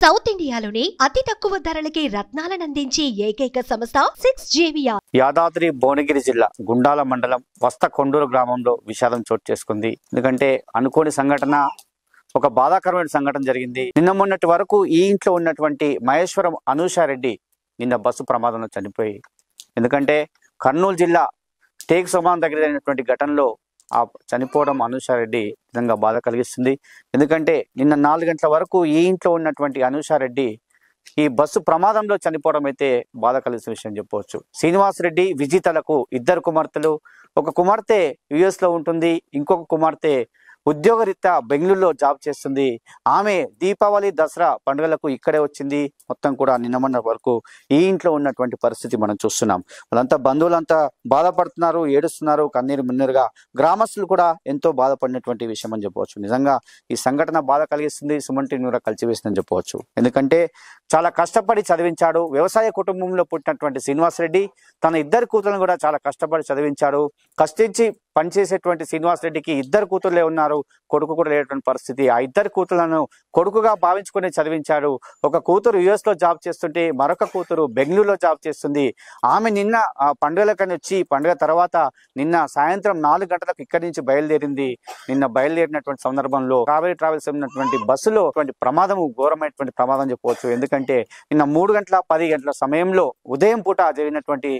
South ఇండియాలోని అతి తక్కువ ధరలకి రత్నాలనందించే ఏకైక సంస్థ 6JVR. యాదాద్రి భువనగిరి జిల్లా గుండాల మండలం వస్తకొండూరు గ్రామంలో విషాదం చోటు చేసుకుంది. ఎందుకంటే అనుకోని సంఘటన, ఒక బాధాకరమైన సంఘటన జరిగింది. నిన్న మొన్నటి వరకు ఈ ఇంట్లో ఉన్నటువంటి మహేశ్వరం అనూషారెడ్డి నిన్న బస్సు ప్రమాదంలో చనిపోయి, ఎందుకంటే కర్నూలు జిల్లా టేక్ సోమాన్ దగ్గర జరిగినటువంటి ఘటనలో ఆ చనిపోవడం అనూషారెడ్డి నిజంగా బాధ కలిగిస్తుంది. ఎందుకంటే నిన్న 4 గంటల వరకు ఈ ఇంట్లో ఉన్నటువంటి అనూషారెడ్డి ఈ బస్సు ప్రమాదంలో చనిపోవడం అయితే బాధ కలిగిన విషయం చెప్పవచ్చు. శ్రీనివాసరెడ్డి విజితలకు 2 కుమార్తెలు, ఒక కుమార్తె US లో ఉంటుంది, ఇంకొక కుమార్తె ఉద్యోగరీత్యా బెంగళూరులో జాబ్ చేస్తుంది. ఆమె దీపావళి దసరా పండుగలకు ఇక్కడే వచ్చింది. మొత్తం కూడా నిన్న వరకు ఈ ఇంట్లో ఉన్నటువంటి పరిస్థితి మనం చూస్తున్నాం. వాళ్ళంతా బంధువులంతా బాధపడుతున్నారు, ఏడుస్తున్నారు, కన్నీరు మున్నీరుగా. గ్రామస్తులు కూడా ఎంతో బాధపడినటువంటి విషయం అని చెప్పవచ్చు. నిజంగా ఈ సంఘటన బాధ కలిగిస్తుంది, సుమంటిని కూడా కలిసివేసిందని చెప్పవచ్చు. ఎందుకంటే చాలా కష్టపడి చదివించాడు. వ్యవసాయ కుటుంబంలో పుట్టినటువంటి శ్రీనివాసరెడ్డి తన 2 కూతుర్లను కూడా చాలా కష్టపడి చదివించాడు. కష్టించి పనిచేసేటువంటి శ్రీనివాసరెడ్డికి 2 కూతుర్లే ఉన్నారు, కొడుకు కూడా లేనటువంటి పరిస్థితి. ఆ 2 కూతుర్లను కొడుకుగా భావించుకుని చదివించాడు. ఒక కూతురు US లో జాబ్ చేస్తుంటే మరొక కూతురు బెంగళూరులో జాబ్ చేస్తుంది. ఆమె నిన్న పండుగలకని వచ్చి, పండుగ తర్వాత నిన్న సాయంత్రం 4 గంటలకు ఇక్కడి నుంచి బయలుదేరింది. నిన్న బయలుదేరినటువంటి సందర్భంలో కావేరీ ట్రావెల్స్ ఉన్నటువంటి బస్సులో ప్రమాదం, ఘోరమైనటువంటి ప్రమాదం చెప్పవచ్చు. ఎందుకంటే నిన్న 3 గంటల 10 గంటల సమయంలో ఉదయం పూట జరిగినటువంటి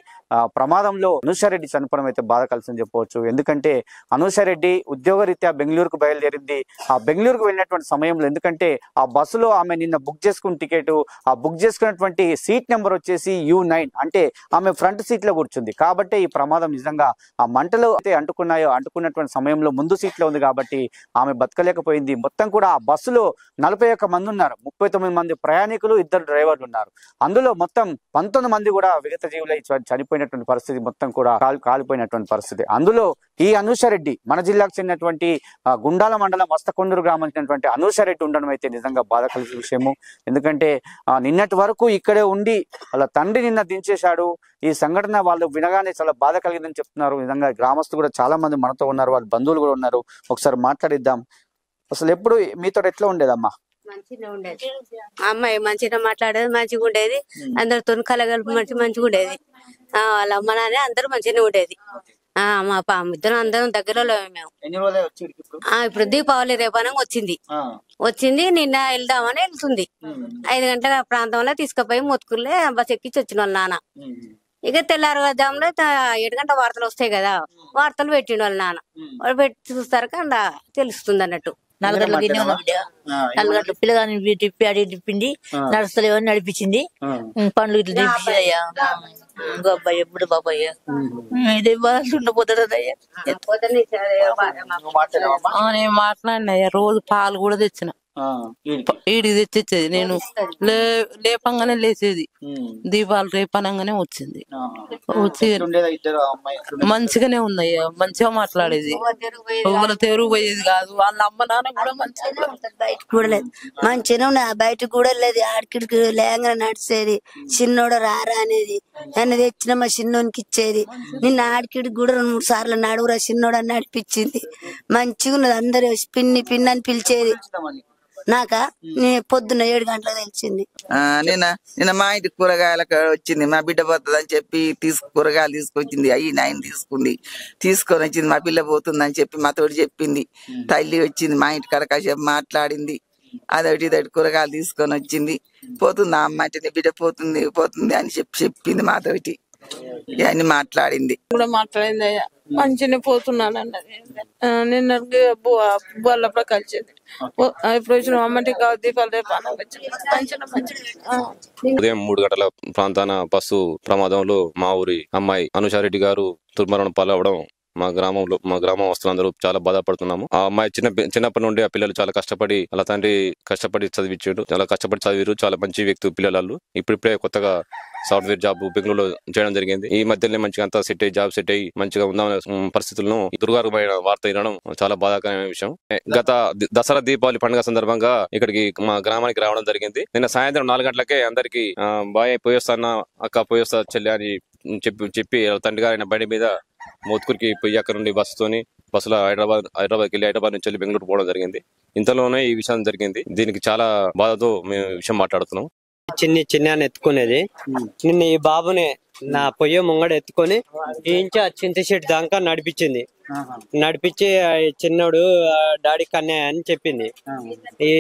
ప్రమాదంలో అనూషారెడ్డి చనిపోవడం అయితే బాధ కలిసిందని చెప్పవచ్చు. ఎందుకంటే అనూషారెడ్డి ఉద్యోగరీత్యా బెంగళూరుకు బయలుదేరింది. ఆ బెంగళూరుకు వెళ్ళినటువంటి సమయంలో, ఎందుకంటే ఆ బస్సులో ఆమె నిన్న బుక్ చేసుకున్న టికెట్, ఆ బుక్ చేసుకున్నటువంటి సీట్ నెంబర్ వచ్చేసి U9, అంటే ఆమె ఫ్రంట్ సీట్ లో కూర్చుంది. కాబట్టి ఈ ప్రమాదం నిజంగా ఆ మంటలు అయితే అంటుకున్నటువంటి సమయంలో ముందు సీట్ లో ఉంది కాబట్టి ఆమె బతకలేకపోయింది. మొత్తం కూడా ఆ బస్సులో 41 మంది ఉన్నారు, 39 మంది ప్రయాణికులు, 2 డ్రైవర్లు ఉన్నారు. అందులో మొత్తం 19 మంది కూడా విగత జీవులై చనిపోయినటువంటి పరిస్థితి, మొత్తం కూడా కాలిపోయినటువంటి పరిస్థితి. అందులో ఈ అనూషారెడ్డి మన జిల్లాకు చెందినటువంటి గుండాల మండలం వస్తకొండూరు గ్రామం చెందినటువంటి అనూషారెడ్డి ఉండడం అయితే నిజంగా బాధ కలిగే విషయము. ఎందుకంటే నిన్నటి వరకు ఇక్కడే ఉండి వాళ్ళ తండ్రి నిన్న దించేశాడు. ఈ సంఘటన వాళ్ళు వినగానే చాలా బాధ కలిగిందని చెప్తున్నారు. నిజంగా గ్రామస్తులు కూడా చాలా మంది మనతో ఉన్నారు, వాళ్ళ బంధువులు కూడా ఉన్నారు. ఒకసారి మాట్లాడిద్దాం. అసలు ఎప్పుడు మీతో ఎట్లా ఉండేదమ్మా? మంచిగా ఉండేది అమ్మాయి, మంచిగా మాట్లాడేది, మంచిగా ఉండేది. అందరితో కలగలిపి మంచిగా ఉండేది. వాళ్ళ అమ్మ నాన్న అందరూ మంచిగానే ఉండేది. మా ఇద్దరం అందరం దగ్గరలో మేము. ఇప్పుడు దీపావళి రేపనంగా వచ్చింది. నిన్న వెళ్దామని వెళ్తుంది. 5 గంటల ప్రాంతంలో తీసుకుపోయి మొత్తుకులే బస్ ఎక్కించి వచ్చిన వాళ్ళ నాన్న. ఇక తెల్లారుజాములో 7 గంటల వార్తలు వస్తాయి కదా, వార్తలు పెట్టిండు వాళ్ళ నాన్న. వాళ్ళు పెట్టి చూస్తారు కదా తెలుస్తుంది అన్నట్టు. 4 గంటలకు 4 గంటల పిల్లగాని తిప్పి అడిగి తిప్పింది, నడుస్తలేవని నడిపించింది. పండ్లు ఇట్లా తిప్పింది అయ్యా. అబ్బాయి ఎప్పుడు బాబాయ్య ఇదే ఉండపోతాడయ్యా. నేను మాట్లాడినయ్యా, రోజు పాలు కూడా తెచ్చిన, ఈడికి తెచ్చేది. నేను లేపంగానే లేచేది. దీపాలు రేపనంగానే వచ్చింది. వచ్చి మంచిగానే ఉందయ్యా, మంచిగా మాట్లాడేది. ఎవరు తెరుగు పోయేది కాదు. వాళ్ళ అమ్మ నాన్న కూడా మంచిగా కూడా లేదు, మంచిగానే ఉన్నది. బయటకు కూడా లేదు, ఆడికిడికి లేంగా నడిచేది. చిన్నోడు రారా అనేది నన్ను తెచ్చిన మా చిన్నోనికి ఇచ్చేది. నిన్న ఆడికిడికి కూడా 2-3 సార్లు నడువురా చిన్నోడు అని నడిపించింది. మంచిగా ఉన్నది. అందరు పిన్ని పిన్ని అని పిలిచేది. నాకా పొద్దున్న 7 గంటలకు తెలిసింది. నిన్న మా ఇంటి కూరగాయలకు వచ్చింది. మా బిడ్డ పోతుంది అని చెప్పి కూరగాయలు తీసుకొచ్చింది. అయ్యి 9 తీసుకొని వచ్చింది. మా పిల్ల పోతుందని చెప్పి మా తోటి చెప్పింది. తల్లి వచ్చింది మా ఇంటి కాడ కాసేపు మాట్లాడింది. అదొకటి ఇదొకటి కూరగాయలు తీసుకొని వచ్చింది. పోతుంది అమ్మ అంటే బిడ్డ పోతుంది అని చెప్పింది మాతోటి. ఇవన్నీ మాట్లాడింది కూడా మాట్లాడింది అయ్యా. మంచిగా పోతున్నాను అన్నది. నిన్న బోర్లప్పుడు కలిసింది. ఇప్పుడు వచ్చిన అమ్మటి దీపాలు రేపు ఉదయం 3 గంటల ప్రాంతాన బస్సు ప్రమాదంలో మా ఊరి అమ్మాయి అనూషారెడ్డి గారు దుర్మరణం పాలవడం మా గ్రామం వస్తులందరూ చాలా బాధపడుతున్నాము. ఆ అమ్మాయి చిన్నప్పటి నుండి ఆ పిల్లలు చాలా కష్టపడి, అలా తండ్రి కష్టపడి చదివించాడు. చాలా కష్టపడి చదివారు. చాలా మంచి వ్యక్తి పిల్లలు. ఇప్పుడిప్పుడే కొత్తగా సాఫ్ట్వేర్ జాబ్ బెంగళూరులో చేయడం జరిగింది. ఈ మధ్యలో మంచిగా అంతా జాబ్ సెట్ అయ్యి మంచిగా ఉందామనే పరిస్థితులను దుర్గారమైన వార్త వినడం చాలా బాధాకరమైన విషయం. గత దసరా దీపావళి పండుగ సందర్భంగా ఇక్కడికి మా గ్రామానికి రావడం జరిగింది. నిన్న సాయంత్రం 4 గంటలకే అందరికి బాయ్ పోయొస్తానా, అక్క పోయొస్తా చెల్లి అని చెప్పి తండ్రి గారు బండి మీద మోత్కూరికి పోయి అక్కడ నుండి బస్సుతోని బస్సులో హైదరాబాద్కి వెళ్ళి హైదరాబాద్ నుంచి వెళ్ళి బెంగళూరు పోవడం జరిగింది. ఇంతలోనే ఈ విషయం జరిగింది. దీనికి చాలా బాధతో మేము ఈ విషయం మాట్లాడుతున్నాం. చిన్న ఎత్తుకునేది నిన్న ఈ బాబుని నా పొయ్యి ముంగడ ఎత్తుకొని ఇంచా చింత చెట్టు దాకా నడిపించి చిన్నోడు డాడీ కన్నయ్య అని చెప్పింది. ఈ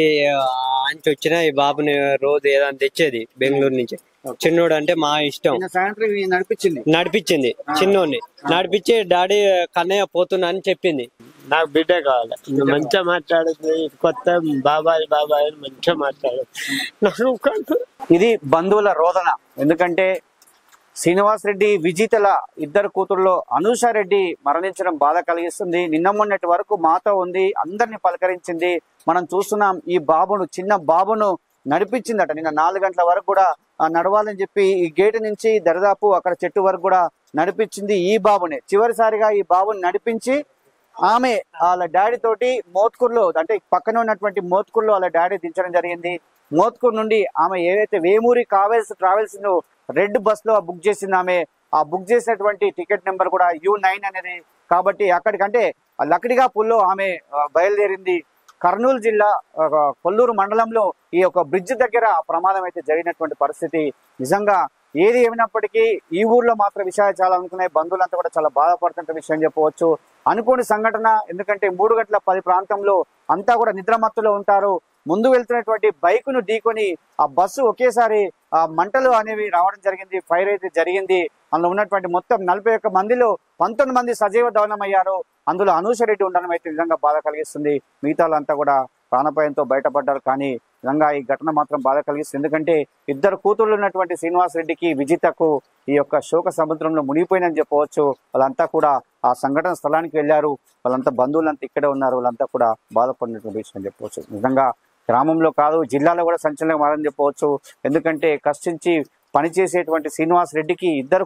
అంచి వచ్చిన ఈ బాబుని రోజు ఏదైనా తెచ్చేది బెంగళూరు నుంచి. చిన్నోడు అంటే మా ఇష్టం నడిపించింది. చిన్నోడిని నడిపించి డాడీ కన్నయ్య పోతున్నా అని చెప్పింది. నాకు బిడ్డ కావాలి, మంచిగా మాట్లాడుతుంది, కొత్త బాబాయ్ అని మంచిగా మాట్లాడు. ఇది బంధువుల రోదన. ఎందుకంటే శ్రీనివాస్ రెడ్డి విజితల ఇద్దరు కూతుర్లో అనూషారెడ్డి మరణించడం బాధ కలిగిస్తుంది. నిన్న మొన్నటి వరకు మాతో ఉంది, అందరిని పలకరించింది. మనం చూస్తున్నాం ఈ బాబును, చిన్న బాబును నడిపించిందట. నిన్న 4 గంటల వరకు కూడా నడవాలని చెప్పి ఈ గేటు నుంచి దరిదాపు అక్కడ చెట్టు వరకు కూడా నడిపించింది ఈ బాబునే. చివరిసారిగా ఈ బాబుని నడిపించి ఆమె వాళ్ళ డాడీ తోటి మోత్కూర్లో, అంటే పక్కన ఉన్నటువంటి మోత్కూర్లో వాళ్ళ డాడీ దించడం జరిగింది. మోత్కూర్ నుండి ఆమె ఏవైతే వేమూరి ట్రావెల్స్ ను రెడ్ బస్ లో బుక్ చేసింది ఆమె. ఆ బుక్ చేసినటువంటి టికెట్ నెంబర్ కూడా U9 అనేది. కాబట్టి అక్కడికంటే లక్డిగా పుల్లో ఆమె బయలుదేరింది. కర్నూలు జిల్లా కొల్లూరు మండలంలో ఈ యొక్క బ్రిడ్జ్ దగ్గర ప్రమాదం అయితే జరిగినటువంటి పరిస్థితి. నిజంగా ఏది ఏమైనప్పటికీ ఈ ఊర్లో మాత్రం విషయాలు చాలా అనుకున్నాయి. బంధువులంతా కూడా చాలా బాధపడుతున్న విషయం చెప్పవచ్చు. అనుకోని సంఘటన. ఎందుకంటే 3:10 ప్రాంతంలో అంతా కూడా నిద్రమత్తులో ఉంటారు. ముందు వెళ్తున్నటువంటి బైకును ఢీకొని ఆ బస్సు ఒకేసారి ఆ మంటలు అనేవి రావడం జరిగింది. ఫైర్ అయితే జరిగింది. అందులో ఉన్నటువంటి మొత్తం 41 మందిలో 19 మంది సజీవ దహనమయ్యారు. అందులో అనూషరెడ్డి ఉండడం అయితే నిజంగా బాధ కలిగిస్తుంది. మిగతా అంతా కూడా ప్రాణాపాయంతో బయటపడ్డారు. కానీ నిజంగా ఈ ఘటన మాత్రం బాధ కలిగిస్తుంది. ఎందుకంటే ఇద్దరు కూతుళ్ళు ఉన్నటువంటి శ్రీనివాస్ రెడ్డికి విజితకు ఈ యొక్క శోక సముద్రంలో మునిగిపోయిందని చెప్పవచ్చు. వాళ్ళంతా కూడా ఆ సంఘటన స్థలానికి వెళ్ళారు. వాళ్ళంతా బంధువులంతా ఇక్కడే ఉన్నారు. వాళ్ళంతా కూడా బాధపడినటువంటి విషయం చెప్పవచ్చు. నిజంగా గ్రామంలో కాదు, జిల్లాలో కూడా సంచలనం మారని చెప్పవచ్చు. ఎందుకంటే కష్టించి పనిచేసేటువంటి శ్రీనివాస్ రెడ్డికి ఇద్దరు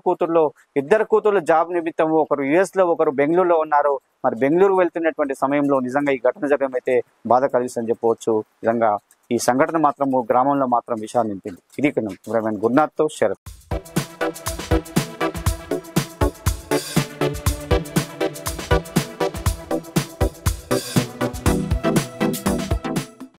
కూతుర్లు జాబ్ నిమిత్తం ఒకరు US లో, ఒకరు బెంగళూరులో ఉన్నారు. మరి బెంగళూరు వెళ్తున్నటువంటి సమయంలో నిజంగా ఈ ఘటన జరగడం అయితే బాధ కలిగిస్తుందని చెప్పవచ్చు. నిజంగా ఈ సంఘటన మాత్రం గ్రామంలో మాత్రం విషయాన్ని నింపింది. ఇది గురునాథ్తో శరత్.